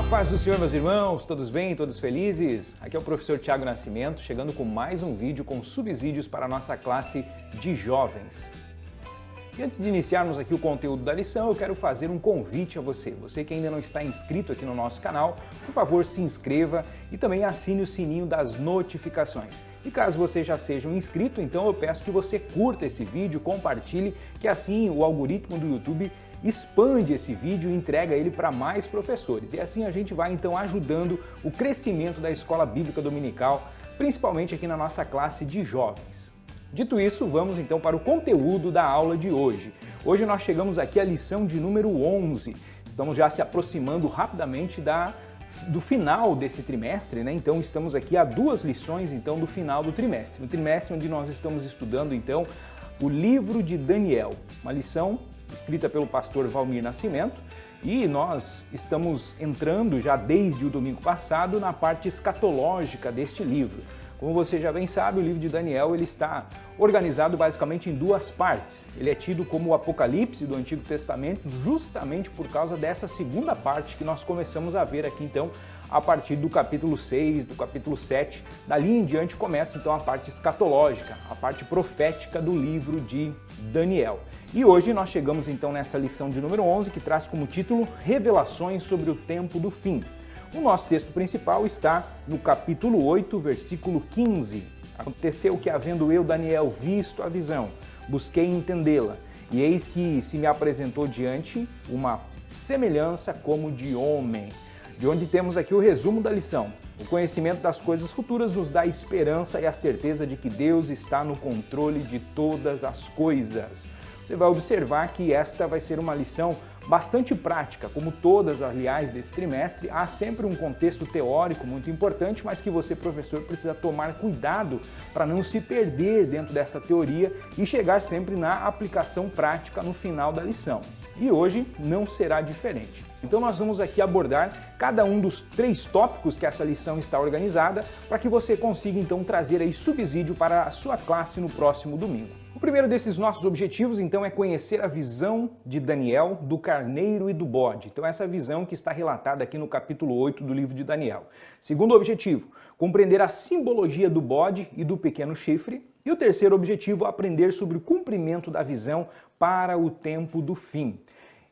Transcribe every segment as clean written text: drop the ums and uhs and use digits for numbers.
A paz do Senhor, meus irmãos, todos bem, todos felizes? Aqui é o professor Tiago Nascimento, chegando com mais um vídeo com subsídios para a nossa classe de jovens. E antes de iniciarmos aqui o conteúdo da lição, eu quero fazer um convite a você. Você que ainda não está inscrito aqui no nosso canal, por favor, se inscreva e também assine o sininho das notificações. E caso você já seja um inscrito, então eu peço que você curta esse vídeo, compartilhe, que assim o algoritmo do YouTube expande esse vídeo e entrega ele para mais professores. E assim a gente vai então ajudando o crescimento da Escola Bíblica Dominical, principalmente aqui na nossa classe de jovens. Dito isso, vamos então para o conteúdo da aula de hoje. Hoje nós chegamos aqui à lição de número 11. Estamos já se aproximando rapidamente do final desse trimestre, né? Então estamos aqui a 2 lições então do final do trimestre. No trimestre onde nós estamos estudando então o livro de Daniel, uma lição escrita pelo pastor Valmir Nascimento, e nós estamos entrando já desde o domingo passado na parte escatológica deste livro. Como você já bem sabe, o livro de Daniel ele está organizado basicamente em 2 partes. Ele é tido como o Apocalipse do Antigo Testamento justamente por causa dessa segunda parte que nós começamos a ver aqui então a partir do capítulo 6, do capítulo 7. Dali em diante começa então a parte escatológica, a parte profética do livro de Daniel. E hoje nós chegamos então nessa lição de número 11 que traz como título Revelações sobre o Tempo do Fim. O nosso texto principal está no capítulo 8, versículo 15. Aconteceu que, havendo eu, Daniel, visto a visão, busquei entendê-la, e eis que se me apresentou diante uma semelhança como de homem. De onde temos aqui o resumo da lição. O conhecimento das coisas futuras nos dá esperança e a certeza de que Deus está no controle de todas as coisas. Você vai observar que esta vai ser uma lição bastante prática, como todas, aliás, desse trimestre. Há sempre um contexto teórico muito importante, mas que você, professor, precisa tomar cuidado para não se perder dentro dessa teoria e chegar sempre na aplicação prática no final da lição. E hoje não será diferente. Então nós vamos aqui abordar cada um dos 3 tópicos que essa lição está organizada para que você consiga então trazer aí subsídio para a sua classe no próximo domingo. O primeiro desses nossos objetivos, então, é conhecer a visão de Daniel do carneiro e do bode. Então, essa visão que está relatada aqui no capítulo 8 do livro de Daniel. Segundo objetivo, compreender a simbologia do bode e do pequeno chifre. E o terceiro objetivo, aprender sobre o cumprimento da visão para o tempo do fim.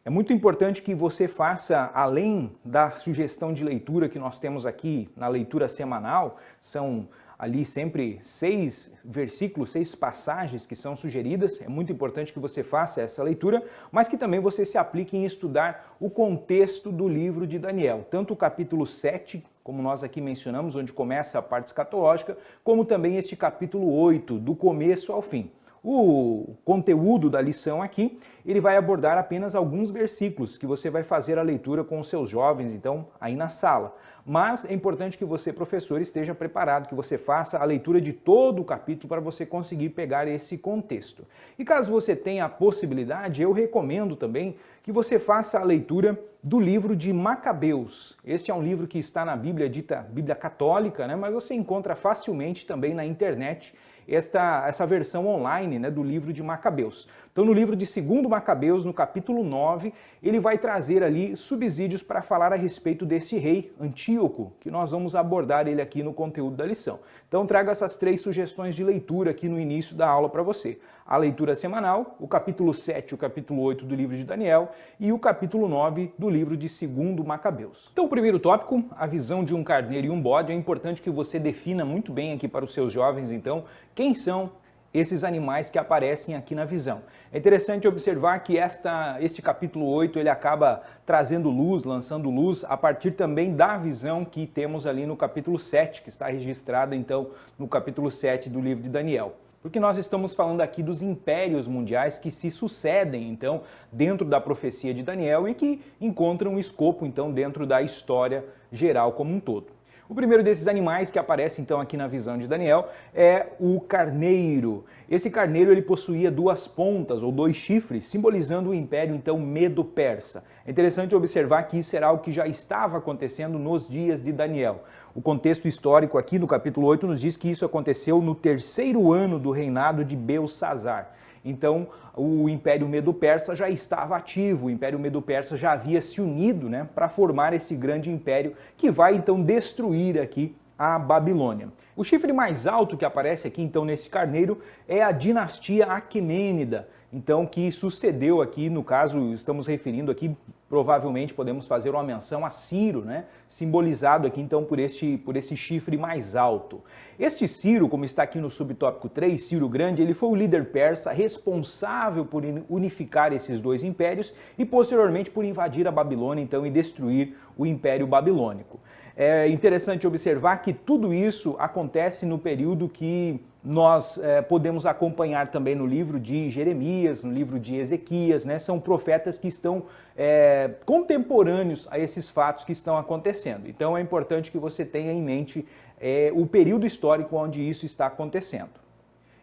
É muito importante que você faça, além da sugestão de leitura que nós temos aqui na leitura semanal, são ali sempre 6 versículos, 6 passagens que são sugeridas. É muito importante que você faça essa leitura, mas que também você se aplique em estudar o contexto do livro de Daniel. Tanto o capítulo 7, como nós aqui mencionamos, onde começa a parte escatológica, como também este capítulo 8, do começo ao fim. O conteúdo da lição aqui, ele vai abordar apenas alguns versículos que você vai fazer a leitura com os seus jovens, então, aí na sala. Mas é importante que você, professor, esteja preparado, que você faça a leitura de todo o capítulo para você conseguir pegar esse contexto. E caso você tenha a possibilidade, eu recomendo também que você faça a leitura do livro de Macabeus. Este é um livro que está na Bíblia dita Bíblia Católica, né? Mas você encontra facilmente também na internet essa versão online, né, do livro de Macabeus. Então, no livro de 2º Macabeus, no capítulo 9, ele vai trazer ali subsídios para falar a respeito desse rei Antíoco, que nós vamos abordar ele aqui no conteúdo da lição. Então, trago essas 3 sugestões de leitura aqui no início da aula para você. A leitura semanal, o capítulo 7 e o capítulo 8 do livro de Daniel e o capítulo 9 do livro de 2º Macabeus. Então, o primeiro tópico, a visão de um carneiro e um bode, é importante que você defina muito bem aqui para os seus jovens, então, quem são esses animais que aparecem aqui na visão. É interessante observar que este capítulo 8 ele acaba trazendo luz, lançando luz, a partir também da visão que temos ali no capítulo 7, que está registrada então no capítulo 7 do livro de Daniel. Porque nós estamos falando aqui dos impérios mundiais que se sucedem, então, dentro da profecia de Daniel e que encontram escopo, então, dentro da história geral como um todo. O primeiro desses animais que aparece então aqui na visão de Daniel é o carneiro. Esse carneiro ele possuía 2 pontas ou 2 chifres, simbolizando o império então Medo-Persa. É interessante observar que isso era algo que já estava acontecendo nos dias de Daniel. O contexto histórico aqui no capítulo 8 nos diz que isso aconteceu no 3º ano do reinado de Belsassar. então o Império Medo-Persa já estava ativo, o Império Medo-Persa já havia se unido, né, para formar esse grande império que vai então destruir aqui a Babilônia. O chifre mais alto que aparece aqui então nesse carneiro é a dinastia Aquemênida, então que sucedeu aqui, no caso estamos referindo aqui, provavelmente podemos fazer uma menção a Ciro, né, simbolizado aqui então por esse chifre mais alto. Este Ciro, como está aqui no subtópico 3, Ciro Grande, ele foi o líder persa responsável por unificar esses dois impérios e posteriormente por invadir a Babilônia então e destruir o Império Babilônico. É interessante observar que tudo isso acontece no período que nós podemos acompanhar também no livro de Jeremias, no livro de Ezequias, né? São profetas que estão contemporâneos a esses fatos que estão acontecendo. Então é importante que você tenha em mente o período histórico onde isso está acontecendo.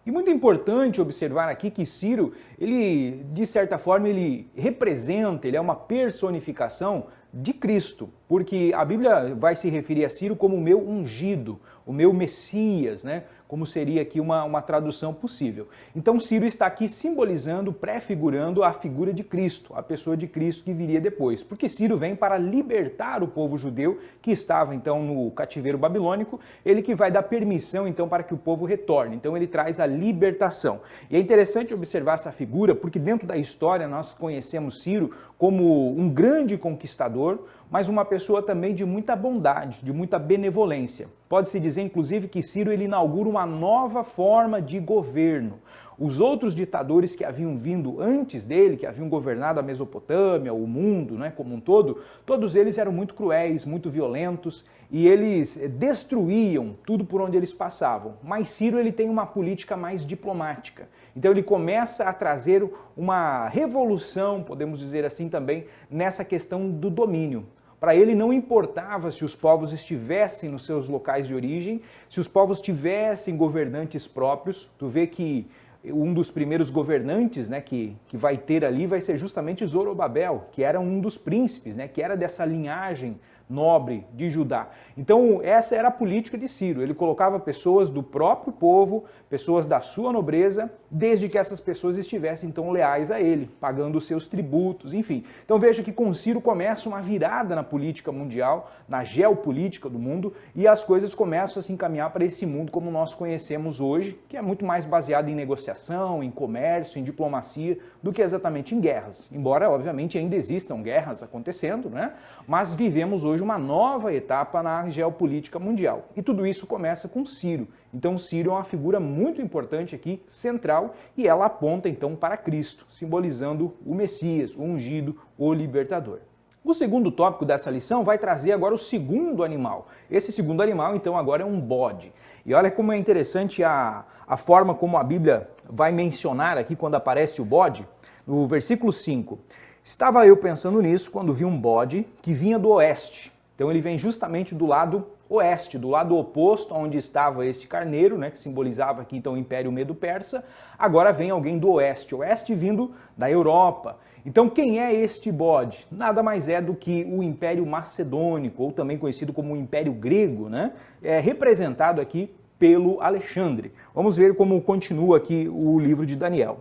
E muito importante observar aqui que Ciro, ele, de certa forma, ele representa, ele é uma personificação de Cristo, porque a Bíblia vai se referir a Ciro como o meu ungido, o meu Messias, né? Como seria aqui uma tradução possível. Então Ciro está aqui simbolizando, prefigurando a figura de Cristo, a pessoa de Cristo que viria depois, porque Ciro vem para libertar o povo judeu que estava então no cativeiro babilônico, ele que vai dar permissão então para que o povo retorne, então ele traz a libertação. E é interessante observar essa figura, porque dentro da história nós conhecemos Ciro como um grande conquistador, mas uma pessoa também de muita bondade, de muita benevolência. Pode-se dizer, inclusive, que Ciro ele inaugura uma nova forma de governo. Os outros ditadores que haviam vindo antes dele, que haviam governado a Mesopotâmia, o mundo, né, como um todo, todos eles eram muito cruéis, muito violentos, e eles destruíam tudo por onde eles passavam. Mas Ciro ele tem uma política mais diplomática. Então ele começa a trazer uma revolução, podemos dizer assim também, nessa questão do domínio. Para ele não importava se os povos estivessem nos seus locais de origem, se os povos tivessem governantes próprios. Tu vê que um dos primeiros governantes, né, que vai ter ali vai ser justamente Zorobabel, que era um dos príncipes, né, que era dessa linhagem nobre de Judá. Então essa era a política de Ciro, ele colocava pessoas do próprio povo, pessoas da sua nobreza, desde que essas pessoas estivessem então leais a ele, pagando os seus tributos, enfim. Então veja que com Ciro começa uma virada na política mundial, na geopolítica do mundo, e as coisas começam a se encaminhar para esse mundo como nós conhecemos hoje, que é muito mais baseado em negociação, em comércio, em diplomacia, do que exatamente em guerras. Embora, obviamente, ainda existam guerras acontecendo, né? Mas vivemos hoje uma nova etapa na geopolítica mundial. E tudo isso começa com Ciro. Então Ciro é uma figura muito importante aqui, central, e ela aponta então para Cristo, simbolizando o Messias, o ungido, o libertador. O segundo tópico dessa lição vai trazer agora o segundo animal. Esse segundo animal, então, agora é um bode. E olha como é interessante a forma como a Bíblia vai mencionar aqui quando aparece o bode. No versículo 5, estava eu pensando nisso quando vi um bode que vinha do oeste. Então ele vem justamente do lado oeste, do lado oposto onde estava este carneiro, né, que simbolizava aqui então o Império Medo-Persa. Agora vem alguém do oeste, oeste vindo da Europa. Então quem é este bode? Nada mais é do que o Império Macedônico, ou também conhecido como o Império Grego, né? É representado aqui pelo Alexandre. Vamos ver como continua aqui o livro de Daniel.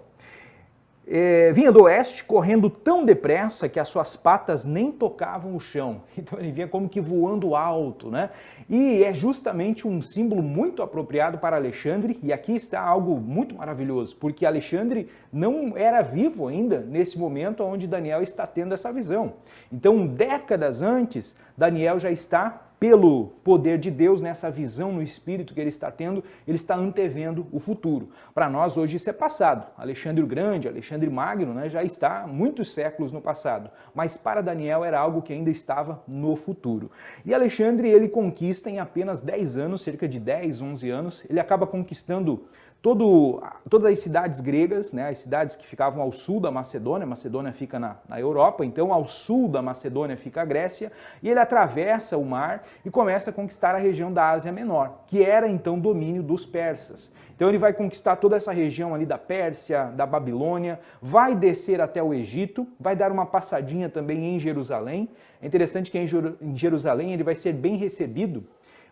Vinha do oeste, correndo tão depressa que as suas patas nem tocavam o chão. Então ele vinha como que voando alto, né? E é justamente um símbolo muito apropriado para Alexandre, e aqui está algo muito maravilhoso, porque Alexandre não era vivo ainda nesse momento onde Daniel está tendo essa visão. Então, décadas antes, Daniel já está, pelo poder de Deus, nessa visão no espírito que ele está tendo, ele está antevendo o futuro. Para nós hoje isso é passado. Alexandre o Grande, Alexandre Magno, né, já está muitos séculos no passado. Mas para Daniel era algo que ainda estava no futuro. E Alexandre, ele conquista em apenas 10 anos, cerca de 10, 11 anos, ele acaba conquistando todas as cidades gregas, né, as cidades que ficavam ao sul da Macedônia. A Macedônia fica na Europa, então ao sul da Macedônia fica a Grécia, e ele atravessa o mar e começa a conquistar a região da Ásia Menor, que era então domínio dos persas. Então ele vai conquistar toda essa região ali da Pérsia, da Babilônia, vai descer até o Egito, vai dar uma passadinha também em Jerusalém. É interessante que em Jerusalém ele vai ser bem recebido,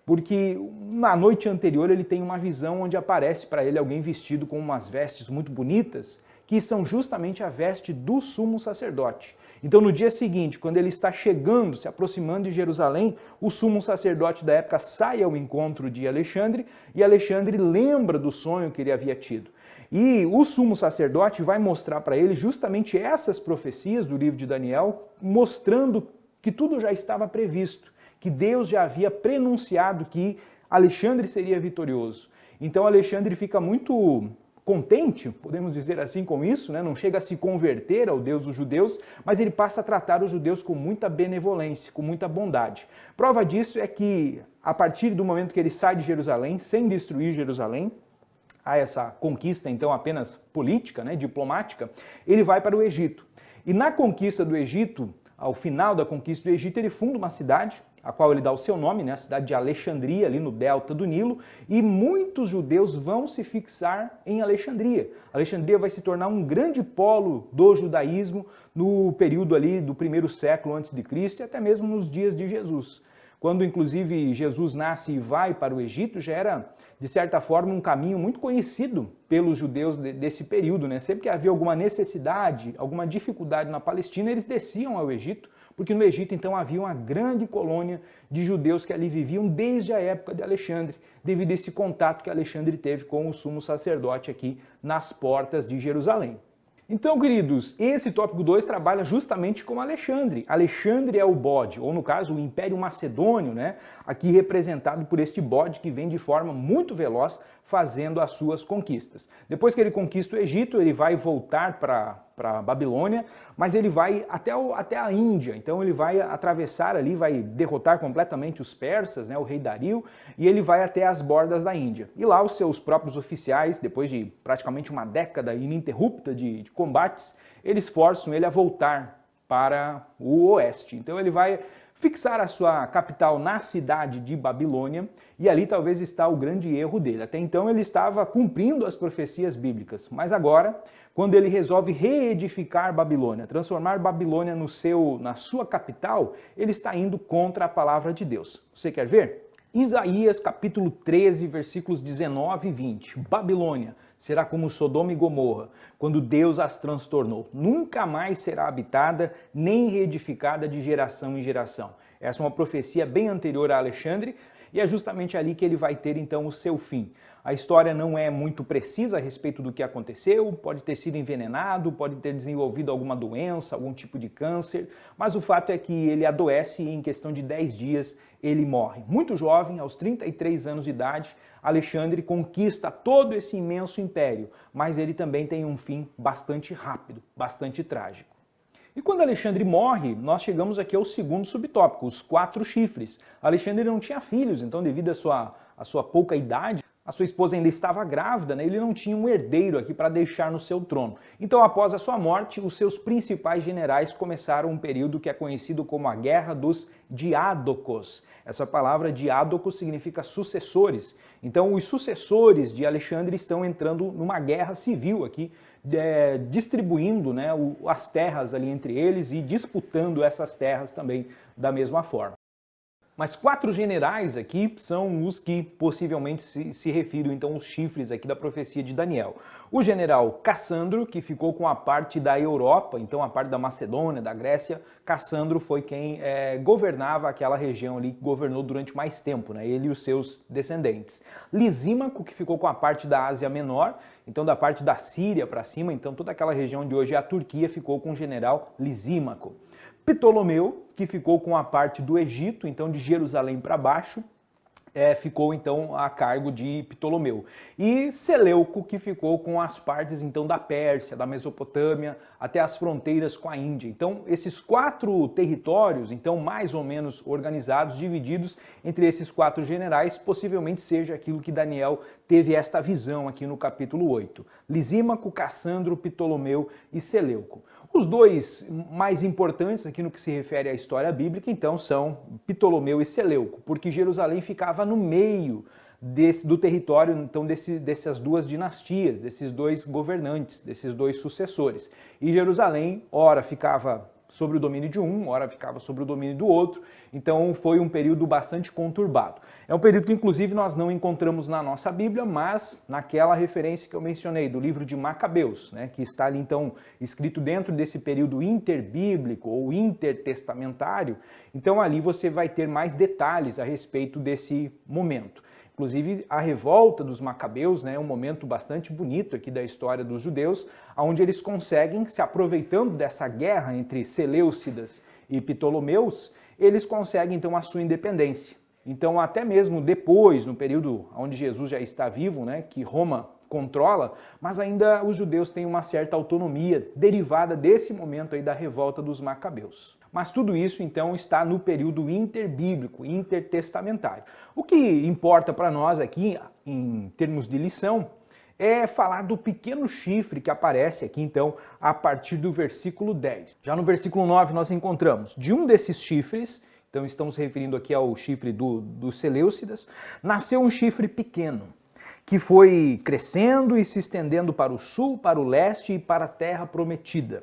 porque na noite anterior ele tem uma visão onde aparece para ele alguém vestido com umas vestes muito bonitas, que são justamente a veste do sumo sacerdote. Então, no dia seguinte, quando ele está chegando, se aproximando de Jerusalém, o sumo sacerdote da época sai ao encontro de Alexandre e Alexandre lembra do sonho que ele havia tido. E o sumo sacerdote vai mostrar para ele justamente essas profecias do livro de Daniel, mostrando que tudo já estava previsto, que Deus já havia prenunciado que Alexandre seria vitorioso. Então Alexandre fica muito contente, podemos dizer assim, com isso, né? Não chega a se converter ao Deus dos judeus, mas ele passa a tratar os judeus com muita benevolência, com muita bondade. Prova disso é que, a partir do momento que ele sai de Jerusalém, sem destruir Jerusalém, há essa conquista então apenas política, né, diplomática, ele vai para o Egito. E na conquista do Egito, ao final da conquista do Egito, ele funda uma cidade, a qual ele dá o seu nome, né, a cidade de Alexandria, ali no delta do Nilo, e muitos judeus vão se fixar em Alexandria. Alexandria vai se tornar um grande polo do judaísmo no período ali do primeiro século antes de Cristo e até mesmo nos dias de Jesus. Quando, inclusive, Jesus nasce e vai para o Egito, já era, de certa forma, um caminho muito conhecido pelos judeus desse período, né? Sempre que havia alguma necessidade, alguma dificuldade na Palestina, eles desciam ao Egito, porque no Egito, então, havia uma grande colônia de judeus que ali viviam desde a época de Alexandre, devido a esse contato que Alexandre teve com o sumo sacerdote aqui nas portas de Jerusalém. Então, queridos, esse tópico 2 trabalha justamente com Alexandre. Alexandre é o bode, ou no caso o Império Macedônio, né? Aqui representado por este bode que vem de forma muito veloz fazendo as suas conquistas. Depois que ele conquista o Egito, ele vai voltar para a Babilônia, mas ele vai até a Índia. Então ele vai atravessar ali, vai derrotar completamente os persas, né, o rei Dario, e ele vai até as bordas da Índia. E lá os seus próprios oficiais, depois de praticamente uma década ininterrupta de combates, eles forçam ele a voltar para o oeste. Então ele vai fixar a sua capital na cidade de Babilônia, e ali talvez está o grande erro dele. Até então ele estava cumprindo as profecias bíblicas, mas agora, quando ele resolve reedificar Babilônia, transformar Babilônia na sua capital, ele está indo contra a palavra de Deus. Você quer ver? Isaías capítulo 13, versículos 19 e 20. Babilônia será como Sodoma e Gomorra, quando Deus as transtornou. Nunca mais será habitada, nem reedificada de geração em geração. Essa é uma profecia bem anterior a Alexandre, e é justamente ali que ele vai ter então o seu fim. A história não é muito precisa a respeito do que aconteceu, pode ter sido envenenado, pode ter desenvolvido alguma doença, algum tipo de câncer, mas o fato é que ele adoece e em questão de 10 dias ele morre. Muito jovem, aos 33 anos de idade, Alexandre conquista todo esse imenso império, mas ele também tem um fim bastante rápido, bastante trágico. E quando Alexandre morre, nós chegamos aqui ao segundo subtópico, os 4 chifres. Alexandre não tinha filhos, então devido à sua pouca idade, a sua esposa ainda estava grávida, né? Ele não tinha um herdeiro aqui para deixar no seu trono. Então, após a sua morte, os seus principais generais começaram um período que é conhecido como a Guerra dos Diádocos. Essa palavra diádocos significa sucessores. Então, os sucessores de Alexandre estão entrando numa guerra civil aqui, distribuindo, né, as terras ali entre eles e disputando essas terras também da mesma forma. Mas 4 generais aqui são os que possivelmente se refiram, então, os chifres aqui da profecia de Daniel. O general Cassandro, que ficou com a parte da Europa, então a parte da Macedônia, da Grécia. Cassandro foi quem governava aquela região ali, governou durante mais tempo, né? Ele e os seus descendentes. Lisímaco, que ficou com a parte da Ásia Menor, então da parte da Síria para cima, então toda aquela região de hoje é a Turquia, ficou com o general Lisímaco. Ptolomeu, que ficou com a parte do Egito, então de Jerusalém para baixo, ficou então a cargo de Ptolomeu. E Seleuco, que ficou com as partes então da Pérsia, da Mesopotâmia, até as fronteiras com a Índia. Então esses 4 territórios, então mais ou menos organizados, divididos entre esses 4 generais, possivelmente seja aquilo que Daniel teve esta visão aqui no capítulo 8. Lisímaco, Cassandro, Ptolomeu e Seleuco. Os 2 mais importantes aqui no que se refere à história bíblica, então, são Ptolomeu e Seleuco, porque Jerusalém ficava no meio do território, então, dessas 2 dinastias, desses 2 governantes, desses 2 sucessores. E Jerusalém, ora, ficava sobre o domínio de um, ora ficava sobre o domínio do outro, então foi um período bastante conturbado. É um período que inclusive nós não encontramos na nossa Bíblia, mas naquela referência que eu mencionei, do livro de Macabeus, né, que está ali então escrito dentro desse período interbíblico ou intertestamentário, então ali você vai ter mais detalhes a respeito desse momento. Inclusive, a revolta dos Macabeus, né, é um momento bastante bonito aqui da história dos judeus, onde eles conseguem, se aproveitando dessa guerra entre Seleucidas e Ptolomeus, eles conseguem então a sua independência. Então, até mesmo depois, no período onde Jesus já está vivo, né, que Roma controla, mas ainda os judeus têm uma certa autonomia derivada desse momento aí da revolta dos Macabeus. Mas tudo isso, então, está no período interbíblico, intertestamentário. O que importa para nós aqui, em termos de lição, é falar do pequeno chifre que aparece aqui, então, a partir do versículo 10. Já no versículo 9 nós encontramos, de um desses chifres, então estamos referindo aqui ao chifre dos Seleucidas, nasceu um chifre pequeno, que foi crescendo e se estendendo para o sul, para o leste e para a terra prometida.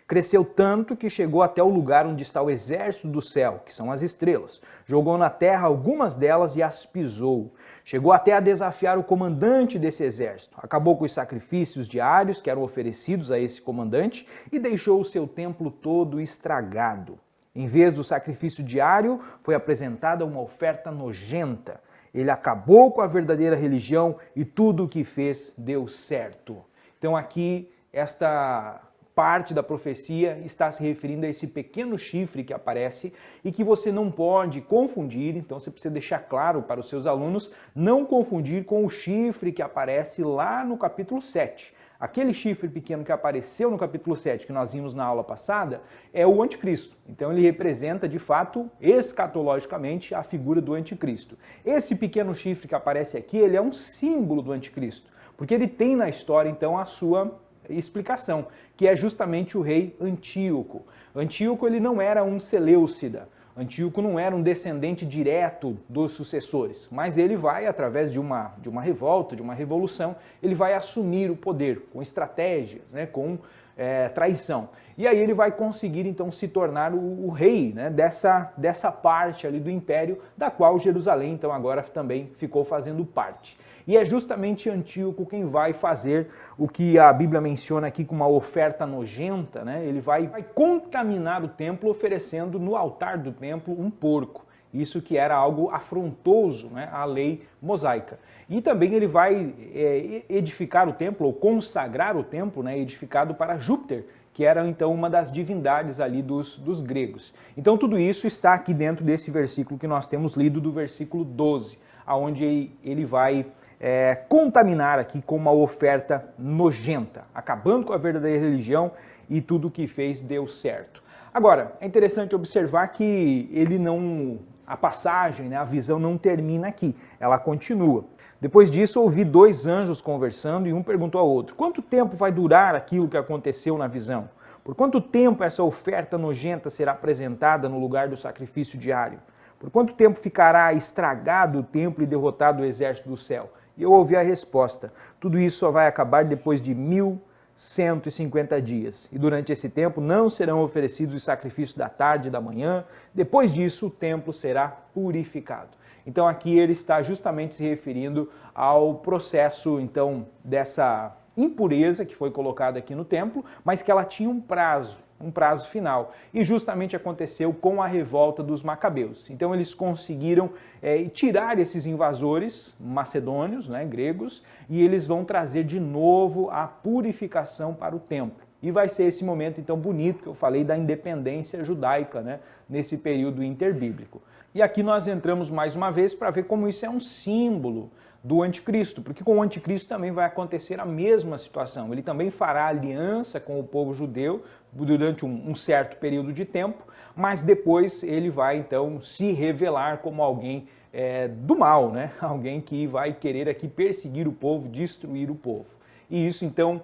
Cresceu tanto que chegou até o lugar onde está o exército do céu, que são as estrelas. Jogou na terra algumas delas e as pisou. Chegou até a desafiar o comandante desse exército. Acabou com os sacrifícios diários que eram oferecidos a esse comandante e deixou o seu templo todo estragado. Em vez do sacrifício diário, foi apresentada uma oferta nojenta. Ele acabou com a verdadeira religião e tudo o que fez deu certo. Então aqui, esta parte da profecia está se referindo a esse pequeno chifre que aparece e que você não pode confundir, então você precisa deixar claro para os seus alunos, não confundir com o chifre que aparece lá no capítulo 7. Aquele chifre pequeno que apareceu no capítulo 7, que nós vimos na aula passada, é o anticristo. Então ele representa, de fato, escatologicamente, a figura do anticristo. Esse pequeno chifre que aparece aqui, ele é um símbolo do anticristo, porque ele tem na história, então, a sua explicação, que é justamente o rei Antíoco. Antíoco ele não era um Seleucida, Antíoco não era um descendente direto dos sucessores, mas ele vai, através de uma revolta, de uma revolução, ele vai assumir o poder com estratégias, né, com traição. E aí ele vai conseguir então se tornar o rei, né, dessa parte ali do império, da qual Jerusalém então agora também ficou fazendo parte. E é justamente Antíoco quem vai fazer o que a Bíblia menciona aqui como uma oferta nojenta, né? Ele vai contaminar o templo oferecendo no altar do templo um porco. Isso que era algo afrontoso, né, à lei mosaica. E também ele vai edificar o templo, ou consagrar o templo, né, edificado para Júpiter, que era então uma das divindades ali dos gregos. Então tudo isso está aqui dentro desse versículo que nós temos lido, do versículo 12, aonde ele vai contaminar aqui com uma oferta nojenta, acabando com a verdadeira religião e tudo o que fez deu certo. Agora, é interessante observar que a passagem, né, a visão não termina aqui, ela continua. Depois disso, ouvi dois anjos conversando e um perguntou ao outro: quanto tempo vai durar aquilo que aconteceu na visão? Por quanto tempo essa oferta nojenta será apresentada no lugar do sacrifício diário? Por quanto tempo ficará estragado o templo e derrotado o exército do céu? E eu ouvi a resposta: tudo isso só vai acabar depois de 1150 dias. E durante esse tempo não serão oferecidos os sacrifícios da tarde e da manhã. Depois disso, o templo será purificado. Então aqui ele está justamente se referindo ao processo, então, dessa impureza que foi colocada aqui no templo, mas que ela tinha um prazo final. E justamente aconteceu com a revolta dos Macabeus. Então eles conseguiram tirar esses invasores macedônios, né, gregos, e eles vão trazer de novo a purificação para o templo. E vai ser esse momento então bonito que eu falei da independência judaica, né, nesse período interbíblico. E aqui nós entramos mais uma vez para ver como isso é um símbolo do anticristo, porque com o anticristo também vai acontecer a mesma situação. Ele também fará aliança com o povo judeu durante um certo período de tempo, mas depois ele vai então se revelar como alguém do mal, né? Alguém que vai querer aqui perseguir o povo, destruir o povo. E isso então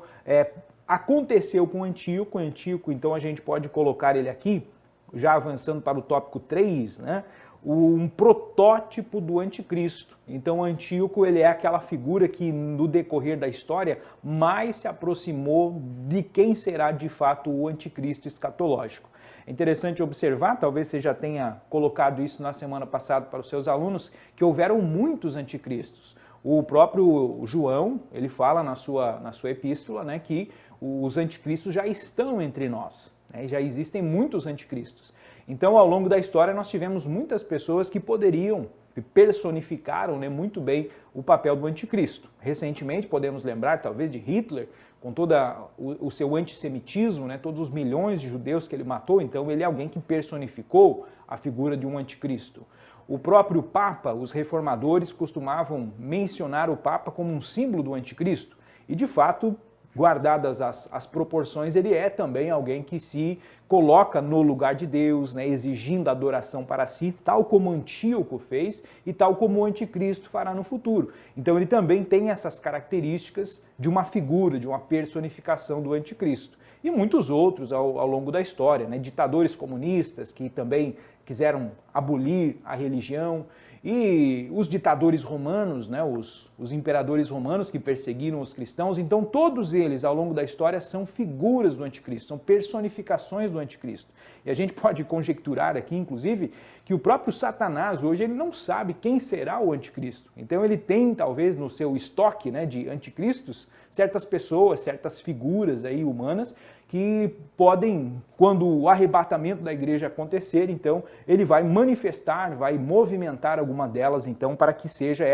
aconteceu com Antíoco. Antíoco, então a gente pode colocar ele aqui, já avançando para o tópico 3, né? um protótipo do anticristo. Então Antíoco ele é aquela figura que no decorrer da história mais se aproximou de quem será de fato o anticristo escatológico. É interessante observar, talvez você já tenha colocado isso na semana passada para os seus alunos, que houveram muitos anticristos. O próprio João, ele fala na sua epístola, né, que os anticristos já estão entre nós, né, já existem muitos anticristos. Então, ao longo da história, nós tivemos muitas pessoas que poderiam, personificaram, né, muito bem o papel do anticristo. Recentemente, podemos lembrar, talvez, de Hitler, com todo o seu antissemitismo, né, todos os milhões de judeus que ele matou, então ele é alguém que personificou a figura de um anticristo. O próprio Papa, os reformadores costumavam mencionar o Papa como um símbolo do anticristo, e de fato, guardadas as proporções, ele é também alguém que se coloca no lugar de Deus, né, exigindo adoração para si, tal como Antíoco fez e tal como o anticristo fará no futuro. Então ele também tem essas características de uma figura, de uma personificação do anticristo. E muitos outros ao longo da história, né, ditadores comunistas que também quiseram abolir a religião, e os ditadores romanos, né, os imperadores romanos que perseguiram os cristãos. Então todos eles ao longo da história são figuras do anticristo, são personificações do anticristo. E a gente pode conjecturar aqui, inclusive, que o próprio Satanás hoje ele não sabe quem será o anticristo. Então ele tem talvez no seu estoque, né, de anticristos certas pessoas, certas figuras aí humanas que podem, quando o arrebatamento da igreja acontecer, então ele vai manifestar, vai movimentar alguma delas, então, para que seja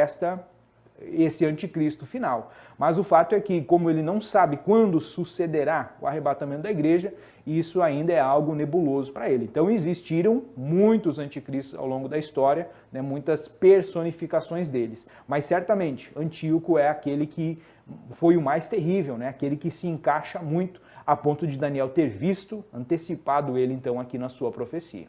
esse anticristo final. Mas o fato é que, como ele não sabe quando sucederá o arrebatamento da igreja, isso ainda é algo nebuloso para ele. Então existiram muitos anticristos ao longo da história, né, muitas personificações deles. Mas certamente Antíoco é aquele que foi o mais terrível, né, aquele que se encaixa muito a ponto de Daniel ter visto, antecipado ele então aqui na sua profecia.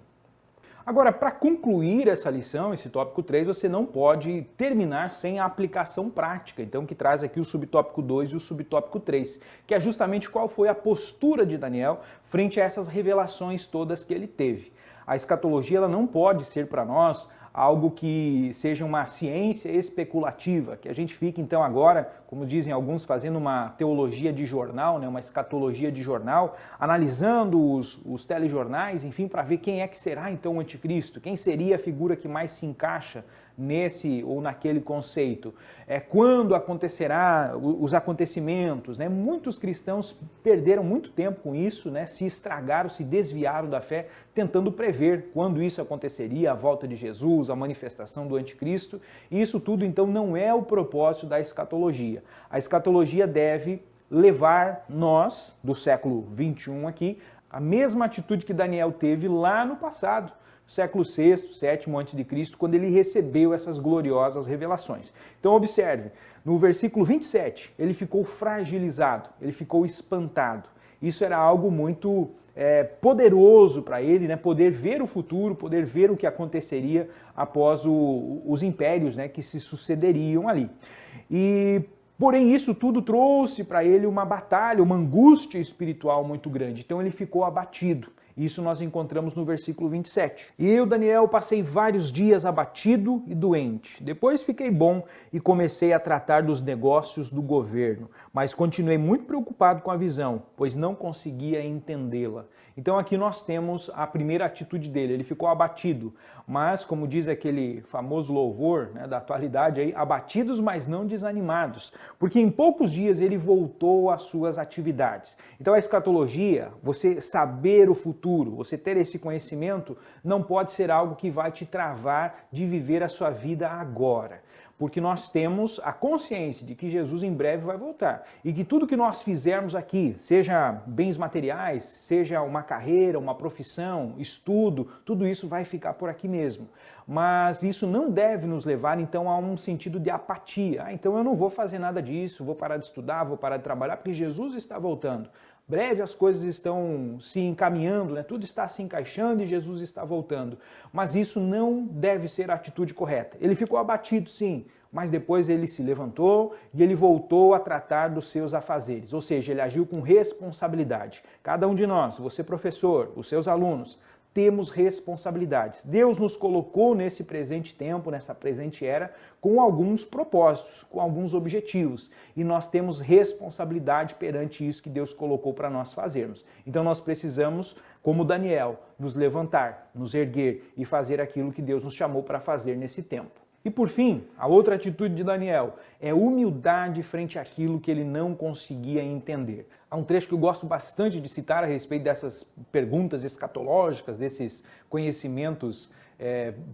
Agora, para concluir essa lição, esse tópico 3, você não pode terminar sem a aplicação prática, então que traz aqui o subtópico 2 e o subtópico 3, que é justamente qual foi a postura de Daniel frente a essas revelações todas que ele teve. A escatologia ela não pode ser para nós algo que seja uma ciência especulativa, que a gente fique então agora, como dizem alguns, fazendo uma teologia de jornal, né, uma escatologia de jornal, analisando os telejornais, enfim, para ver quem é que será então o anticristo, quem seria a figura que mais se encaixa nesse ou naquele conceito, quando acontecerá os acontecimentos, né? Muitos cristãos perderam muito tempo com isso, né? Se estragaram, se desviaram da fé, tentando prever quando isso aconteceria, a volta de Jesus, a manifestação do anticristo, e isso tudo então não é o propósito da escatologia. A escatologia deve levar nós, do século 21 aqui, a mesma atitude que Daniel teve lá no passado, século VI, VII a.C., quando ele recebeu essas gloriosas revelações. Então observe, no versículo 27, ele ficou fragilizado, ele ficou espantado. Isso era algo muito poderoso para ele, né? Poder ver o futuro, poder ver o que aconteceria após os impérios, né, que se sucederiam ali. Porém, isso tudo trouxe para ele uma batalha, uma angústia espiritual muito grande. Então ele ficou abatido. Isso nós encontramos no versículo 27. E eu, Daniel, passei vários dias abatido e doente. Depois fiquei bom e comecei a tratar dos negócios do governo. Mas continuei muito preocupado com a visão, pois não conseguia entendê-la. Então aqui nós temos a primeira atitude dele. Ele ficou abatido. Mas, como diz aquele famoso louvor, né, da atualidade, aí, abatidos, mas não desanimados. Porque em poucos dias ele voltou às suas atividades. Então a escatologia, você saber o futuro, você ter esse conhecimento, não pode ser algo que vai te travar de viver a sua vida agora. Porque nós temos a consciência de que Jesus em breve vai voltar. E que tudo que nós fizermos aqui, seja bens materiais, seja uma carreira, uma profissão, estudo, tudo isso vai ficar por aqui mesmo. Mas isso não deve nos levar, então, a um sentido de apatia. Então eu não vou fazer nada disso, vou parar de estudar, vou parar de trabalhar, porque Jesus está voltando. Breve as coisas estão se encaminhando, né? Tudo está se encaixando e Jesus está voltando. Mas isso não deve ser a atitude correta. Ele ficou abatido, sim, mas depois ele se levantou e ele voltou a tratar dos seus afazeres. Ou seja, ele agiu com responsabilidade. Cada um de nós, você professor, os seus alunos, temos responsabilidades. Deus nos colocou nesse presente tempo, nessa presente era, com alguns propósitos, com alguns objetivos. E nós temos responsabilidade perante isso que Deus colocou para nós fazermos. Então nós precisamos, como Daniel, nos levantar, nos erguer e fazer aquilo que Deus nos chamou para fazer nesse tempo. E por fim, a outra atitude de Daniel é humildade frente àquilo que ele não conseguia entender. Há um trecho que eu gosto bastante de citar a respeito dessas perguntas escatológicas, desses conhecimentos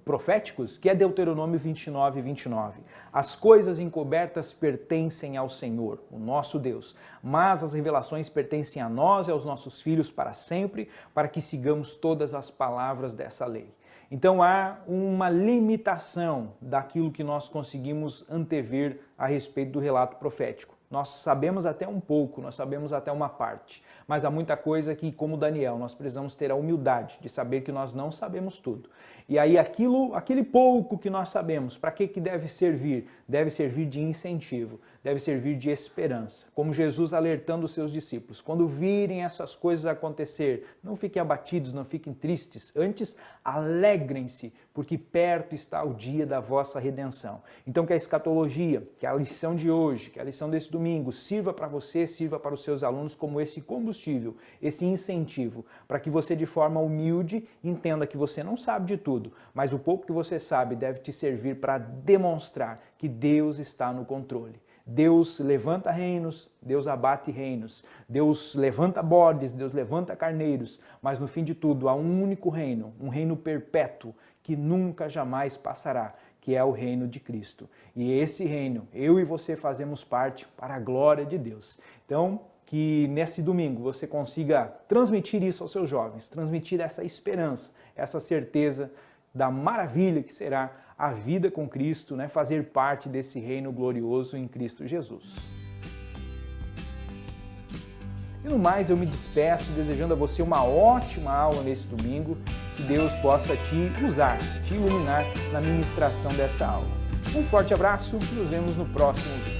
proféticos, que é Deuteronômio 29, 29. As coisas encobertas pertencem ao Senhor, o nosso Deus, mas as revelações pertencem a nós e aos nossos filhos para sempre, para que sigamos todas as palavras dessa lei. Então há uma limitação daquilo que nós conseguimos antever a respeito do relato profético. Nós sabemos até um pouco, nós sabemos até uma parte, mas há muita coisa que, como Daniel, nós precisamos ter a humildade de saber que nós não sabemos tudo. E aí aquele pouco que nós sabemos, para que deve servir? Deve servir de incentivo, deve servir de esperança. Como Jesus alertando os seus discípulos, quando virem essas coisas acontecer, não fiquem abatidos, não fiquem tristes, antes alegrem-se, porque perto está o dia da vossa redenção. Então que a escatologia, que a lição de hoje, que a lição desse domingo, sirva para você, sirva para os seus alunos como esse combustível, esse incentivo, para que você de forma humilde entenda que você não sabe de tudo, mas o pouco que você sabe deve te servir para demonstrar que Deus está no controle. Deus levanta reinos, Deus abate reinos, Deus levanta bodes, Deus levanta carneiros, mas no fim de tudo há um único reino, um reino perpétuo que nunca jamais passará, que é o reino de Cristo. E esse reino, eu e você fazemos parte para a glória de Deus. Então, que nesse domingo você consiga transmitir isso aos seus jovens, transmitir essa esperança, essa certeza da maravilha que será a vida com Cristo, né? Fazer parte desse reino glorioso em Cristo Jesus. E no mais, eu me despeço desejando a você uma ótima aula nesse domingo, que Deus possa te usar, te iluminar na ministração dessa aula. Um forte abraço e nos vemos no próximo vídeo.